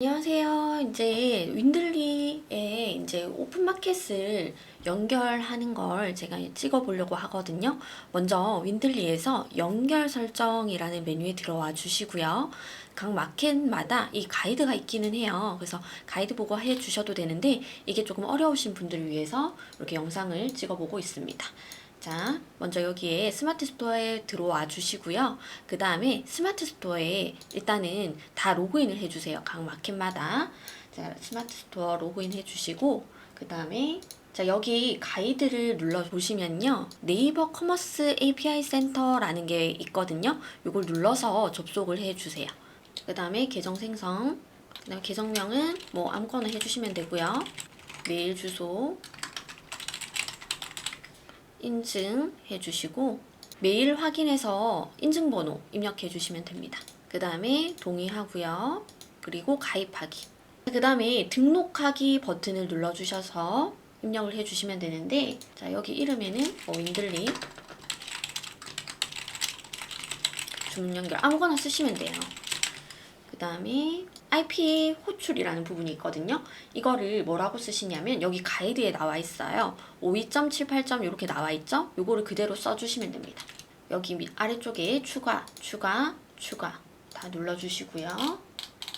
안녕하세요. 이제 윈들리에 이제 오픈마켓을 연결하는 걸 제가 찍어 보려고 하거든요. 먼저 윈들리에서 연결 설정이라는 메뉴에 들어와 주시고요. 각 마켓마다 이 가이드가 있기는 해요. 그래서 가이드 보고 해 주셔도 되는데 이게 조금 어려우신 분들을 위해서 이렇게 영상을 찍어 보고 있습니다. 자, 먼저 여기에 스마트 스토어에 들어와 주시고요. 그 다음에 스마트 스토어에 일단은 다 로그인을 해주세요. 각 마켓마다. 자, 스마트 스토어 로그인 해주시고, 그 다음에 자, 여기 가이드를 눌러 보시면요. 네이버 커머스 API 센터라는 게 있거든요. 이걸 눌러서 접속을 해주세요. 그 다음에 계정 생성, 그 다음에 계정명은 뭐 아무거나 해주시면 되고요. 메일 주소, 인증해 주시고 메일 확인해서 인증번호 입력해 주시면 됩니다. 그 다음에 동의하고요. 그리고 가입하기. 그 다음에 등록하기 버튼을 눌러 주셔서 입력을 해 주시면 되는데, 자, 여기 이름에는 윈들리 주문 연결 아무거나 쓰시면 돼요. 그 다음에 IP 호출이라는 부분이 있거든요. 이거를 뭐라고 쓰시냐면 여기 가이드에 나와 있어요. 52.78. 이렇게 나와 있죠? 요거를 그대로 써주시면 됩니다. 여기 아래쪽에 추가 다 눌러주시고요.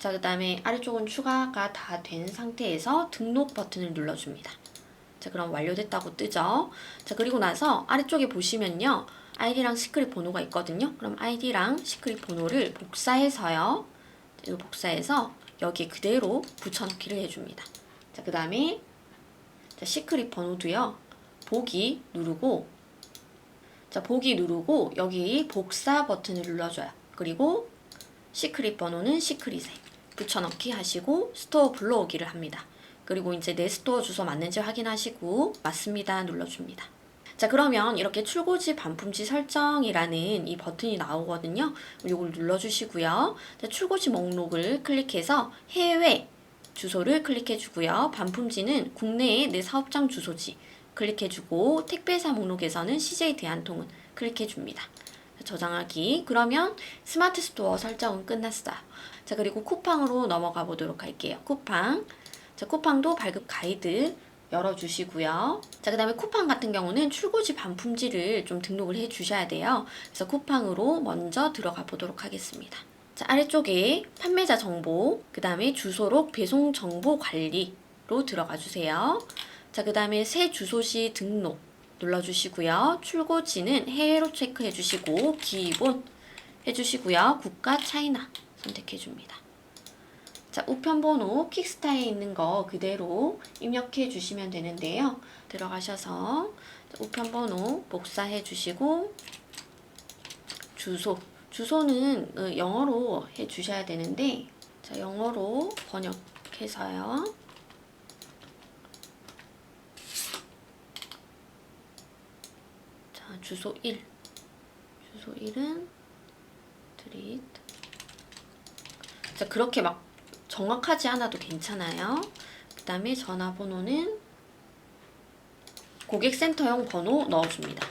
자, 그 다음에 아래쪽은 추가가 다 된 상태에서 등록 버튼을 눌러줍니다. 자, 그럼 완료됐다고 뜨죠? 자, 그리고 나서 아래쪽에 보시면요. 아이디랑 시크릿 번호가 있거든요. 그럼 아이디랑 시크릿 번호를 복사해서요. 이거 복사해서 여기에 그대로 붙여넣기를 해줍니다. 자, 그 다음에 시크릿 번호도요. 보기 누르고, 자, 보기 누르고 여기 복사 버튼을 눌러줘요. 그리고 시크릿 번호는 시크릿에 붙여넣기 하시고 스토어 불러오기를 합니다. 그리고 이제 내 스토어 주소 맞는지 확인하시고 맞습니다 눌러줍니다. 자, 그러면 이렇게 출고지 반품지 설정이라는 이 버튼이 나오거든요. 이걸 눌러주시고요. 자, 출고지 목록을 클릭해서 해외 주소를 클릭해주고요. 반품지는 국내의 내 사업장 주소지 클릭해주고 택배사 목록에서는 CJ 대한통운 클릭해줍니다. 저장하기. 그러면 스마트 스토어 설정은 끝났어요. 자, 그리고 쿠팡으로 넘어가 보도록 할게요. 쿠팡. 자, 쿠팡도 발급 가이드 열어주시고요. 자, 그 다음에 쿠팡 같은 경우는 출고지 반품지를 좀 등록을 해 주셔야 돼요. 그래서 쿠팡으로 먼저 들어가 보도록 하겠습니다. 자, 아래쪽에 판매자 정보, 그 다음에 주소록 배송 정보 관리로 들어가 주세요. 자, 그 다음에 새 주소시 등록 눌러주시고요. 출고지는 해외로 체크해 주시고 기본 해주시고요. 국가 차이나 선택해 줍니다. 자, 우편번호 퀵스타에 있는 거 그대로 입력해 주시면 되는데요. 들어가셔서 우편번호 복사해 주시고 주소는 영어로 해 주셔야 되는데, 자, 영어로 번역해서요. 자, 주소 1은 드릿. 자, 그렇게 막 정확하지 않아도 괜찮아요. 그 다음에 전화번호는 고객센터용 번호 넣어줍니다.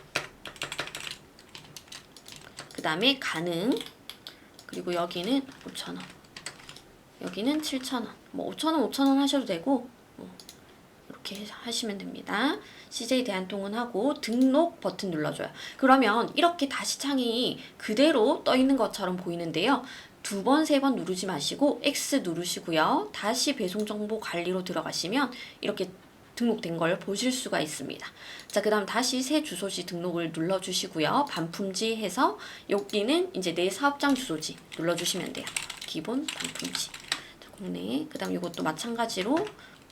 그 다음에 가능. 그리고 여기는 5,000원. 여기는 7,000원. 뭐 5,000원, 5,000원 하셔도 되고, 이렇게 하시면 됩니다. CJ 대한통운 하고 등록 버튼 눌러줘요. 그러면 이렇게 다시 창이 그대로 떠 있는 것처럼 보이는데요. 2번, 3번 누르지 마시고 X 누르시고요. 다시 배송정보 관리로 들어가시면 이렇게 등록된 걸 보실 수가 있습니다. 자, 그 다음 다시 새 주소지 등록을 눌러주시고요. 반품지 해서 여기는 이제 내 사업장 주소지 눌러주시면 돼요. 기본 반품지. 자, 국내. 그 다음 이것도 마찬가지로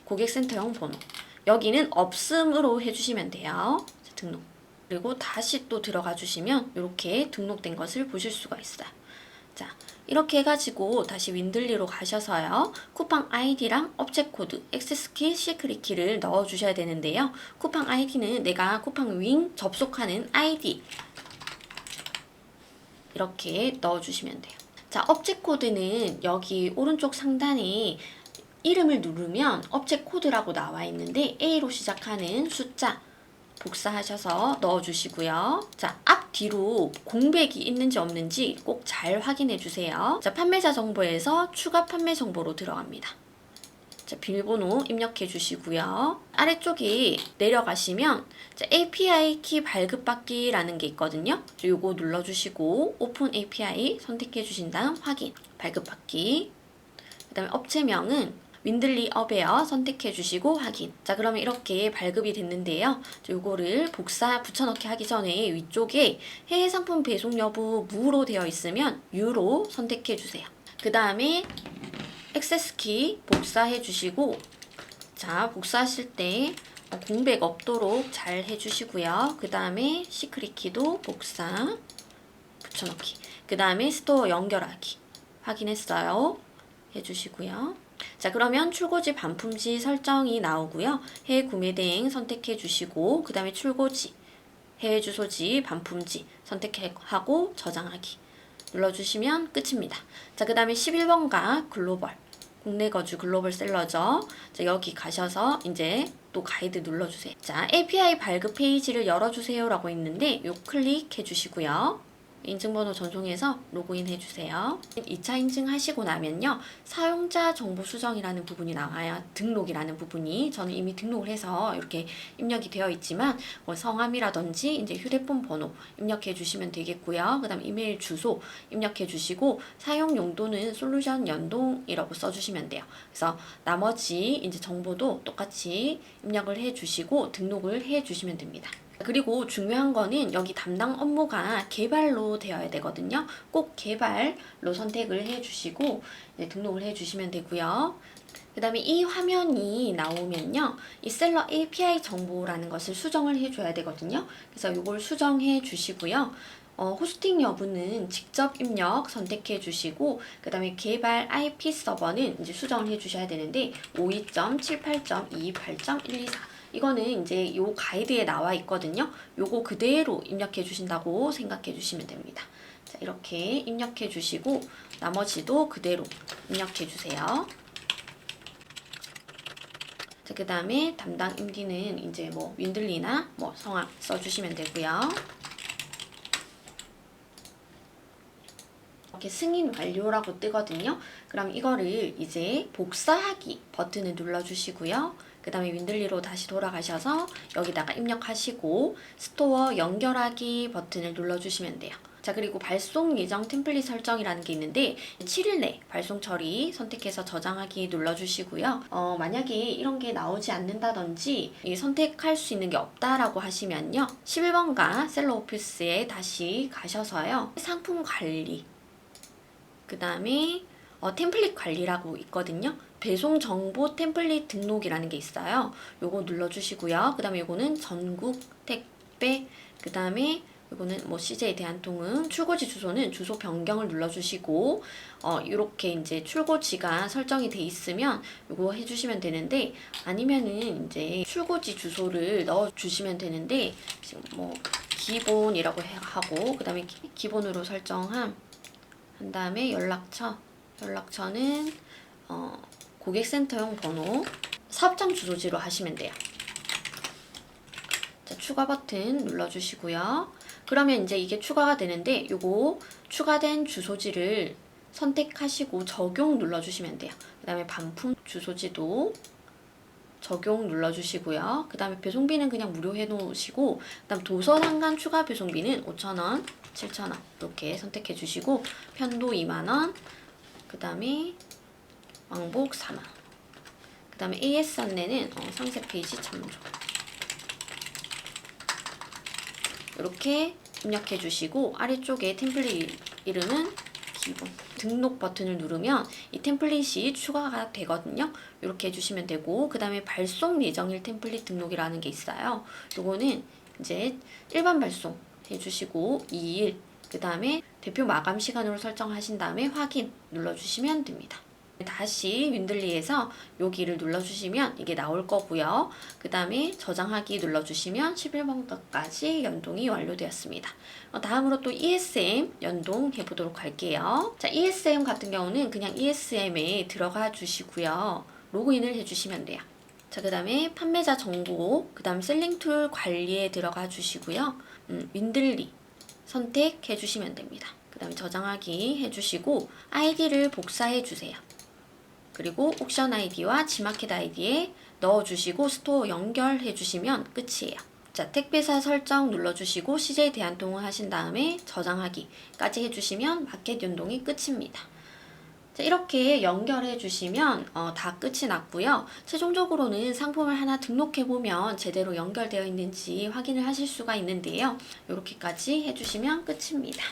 고객센터용 번호. 여기는 없음으로 해주시면 돼요. 자, 등록. 그리고 다시 또 들어가 주시면 이렇게 등록된 것을 보실 수가 있어요. 자, 이렇게 해가지고 다시 윈들리로 가셔서요. 쿠팡 아이디랑 업체 코드, 액세스 키, 시크릿 키를 넣어주셔야 되는데요. 쿠팡 아이디는 내가 쿠팡 윙 접속하는 아이디 이렇게 넣어주시면 돼요. 자, 업체 코드는 여기 오른쪽 상단에 이름을 누르면 업체 코드라고 나와 있는데 A로 시작하는 숫자 복사하셔서 넣어주시고요. 자, 앞뒤로 공백이 있는지 없는지 꼭 잘 확인해 주세요. 자, 판매자 정보에서 추가 판매 정보로 들어갑니다. 자, 비밀번호 입력해 주시고요. 아래쪽에 내려가시면 자, API 키 발급받기라는 게 있거든요. 요거 눌러주시고 오픈 API 선택해 주신 다음 확인, 발급받기. 그 다음에 업체명은 윈들리 어베어 선택해 주시고 확인. 자, 그러면 이렇게 발급이 됐는데요. 요거를 복사 붙여넣기 하기 전에 위쪽에 해외 상품 배송 여부 무로 되어 있으면 유로 선택해 주세요. 그 다음에 액세스 키 복사해 주시고, 자, 복사하실 때 공백 없도록 잘 해주시고요. 그 다음에 시크릿 키도 복사 붙여넣기. 그 다음에 스토어 연결하기 확인했어요. 해주시고요. 자, 그러면 출고지 반품지 설정이 나오고요. 해외 구매 대행 선택해 주시고, 그 다음에 출고지, 해외 주소지, 반품지 선택하고 저장하기 눌러주시면 끝입니다. 자, 그 다음에 11번가 글로벌, 국내 거주 글로벌 셀러죠. 자, 여기 가셔서 이제 또 가이드 눌러주세요. 자, API 발급 페이지를 열어주세요 라고 있는데 요 클릭해 주시고요. 인증번호 전송해서 로그인 해주세요. 2차 인증하시고 나면요, 사용자 정보 수정이라는 부분이 나와요. 등록이라는 부분이. 저는 이미 등록을 해서 이렇게 입력이 되어 있지만 뭐 성함이라든지 이제 휴대폰 번호 입력해 주시면 되겠고요. 그 다음 이메일 주소 입력해 주시고 사용 용도는 솔루션 연동이라고 써주시면 돼요. 그래서 나머지 이제 정보도 똑같이 입력을 해 주시고 등록을 해 주시면 됩니다. 그리고 중요한 거는 여기 담당 업무가 개발로 되어야 되거든요. 꼭 개발로 선택을 해주시고 등록을 해주시면 되고요. 그 다음에 이 화면이 나오면요, 이 셀러 API 정보라는 것을 수정을 해줘야 되거든요. 그래서 이걸 수정해 주시고요. 호스팅 여부는 직접 입력 선택해 주시고, 그 다음에 개발 IP 서버는 이제 수정을 해 주셔야 되는데 52.78.228.124 이거는 이제 요 가이드에 나와 있거든요. 요거 그대로 입력해 주신다고 생각해 주시면 됩니다. 자, 이렇게 입력해 주시고 나머지도 그대로 입력해 주세요. 자, 그 다음에 담당 MD는 이제 뭐 윈들리나 뭐 성함 써주시면 되고요. 이렇게 승인 완료라고 뜨거든요. 그럼 이거를 이제 복사하기 버튼을 눌러주시고요. 그 다음에 윈들리로 다시 돌아가셔서 여기다가 입력하시고 스토어 연결하기 버튼을 눌러주시면 돼요. 자, 그리고 발송 예정 템플릿 설정이라는 게 있는데 7일 내 발송 처리 선택해서 저장하기 눌러주시고요. 만약에 이런 게 나오지 않는다든지 선택할 수 있는 게 없다라고 하시면요, 11번가 셀러 오피스에 다시 가셔서요, 상품 관리, 그 다음에 템플릿 관리라고 있거든요. 배송 정보 템플릿 등록이라는 게 있어요. 요거 눌러주시고요. 그 다음에 요거는 전국 택배, 그 다음에 요거는 뭐 CJ 대한통운, 출고지 주소는 주소 변경을 눌러주시고, 이렇게 이제 출고지가 설정이 돼 있으면 요거 해주시면 되는데, 아니면은 이제 출고지 주소를 넣어주시면 되는데, 지금 뭐 기본이라고 하고, 그 다음에 기본으로 설정한 다음에 연락처는 고객센터용 번호, 사업장 주소지로 하시면 돼요. 자, 추가 버튼 눌러주시고요. 그러면 이제 이게 추가가 되는데 요거 추가된 주소지를 선택하시고 적용 눌러주시면 돼요. 그 다음에 반품 주소지도 적용 눌러주시고요. 그 다음에 배송비는 그냥 무료 해놓으시고, 그 다음 도서 상간 추가 배송비는 5,000원, 7,000원 이렇게 선택해 주시고, 편도 2만원, 그 다음에 왕복 4만, 그 다음에 AS 안내는 상세 페이지 참조, 이렇게 입력해 주시고, 아래쪽에 템플릿 이름은 기본, 등록 버튼을 누르면 이 템플릿이 추가가 되거든요. 이렇게 해주시면 되고, 그 다음에 발송 예정일 템플릿 등록이라는 게 있어요. 요거는 이제 일반 발송 해주시고 2일, 그 다음에 대표 마감 시간으로 설정하신 다음에 확인 눌러주시면 됩니다. 다시 윈들리에서 여기를 눌러주시면 이게 나올 거고요. 그 다음에 저장하기 눌러주시면 11번까지 연동이 완료되었습니다. 다음으로 또 ESM 연동해 보도록 할게요. 자, ESM 같은 경우는 그냥 ESM에 들어가 주시고요. 로그인을 해주시면 돼요. 자, 그 다음에 판매자 정보, 그 다음 셀링툴 관리에 들어가 주시고요. 윈들리 선택해 주시면 됩니다. 그 다음에 저장하기 해주시고 아이디를 복사해 주세요. 그리고 옥션 아이디와 지마켓 아이디에 넣어주시고 스토어 연결해 주시면 끝이에요. 자, 택배사 설정 눌러주시고 CJ 대한통운 하신 다음에 저장하기까지 해주시면 마켓 연동이 끝입니다. 자, 이렇게 연결해 주시면 다 끝이 났고요. 최종적으로는 상품을 하나 등록해 보면 제대로 연결되어 있는지 확인을 하실 수가 있는데요. 이렇게까지 해주시면 끝입니다.